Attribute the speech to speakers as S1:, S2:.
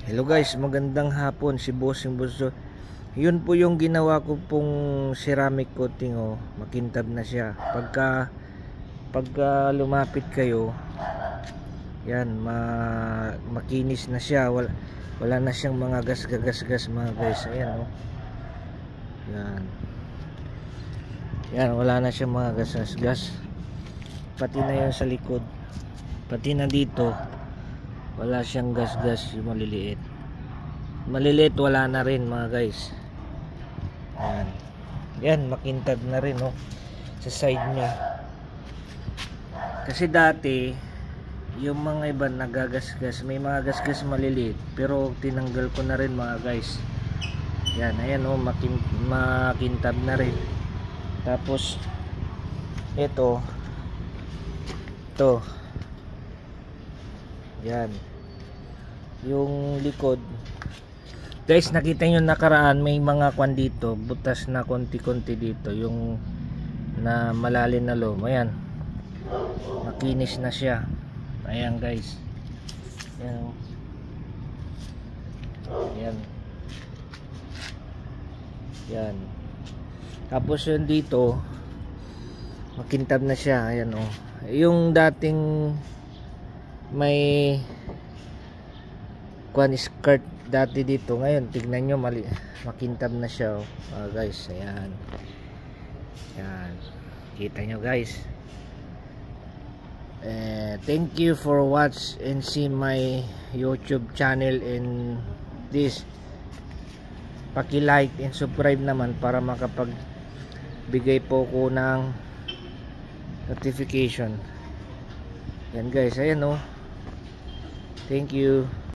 S1: Hello guys, magandang hapon, si Bossing Buso. Yun po yung ginawa ko pong ceramic coating, oh. Makintab na siya. Pagka lumapit kayo, yan, makinis na siya. Wala na siyang mga gas mga guys. Ayan, oh. Yan. Yan, wala na siyang mga gas. Pati na yun sa likod. Pati na dito. Wala siyang gas yung maliliit wala na rin mga guys. Yan makintab na rin, oh, sa side niya. Kasi dati yung mga iba nagagasgas, may mga gasgas maliliit, pero tinanggal ko na rin mga guys. Yan, ayan, oh, makintab na rin. Tapos ito yan, yung likod guys, nakita nyo nakaraan may mga kwan dito, butas na konti-konti dito, yung na malalim na loob. Ayan, makinis na siya. Ayan guys, yan. Tapos yun dito makintab na siya. Ayan, oh, yung dating may kwan skirt dati dito, ngayon tignan nyo makintab na siya, oh. Guys, ayan, kita nyo guys. Thank you for watch and see my YouTube channel, and this paki-like and subscribe naman para makapagbigay po ko ng notification. Yan guys, ayan, oh. Thank you.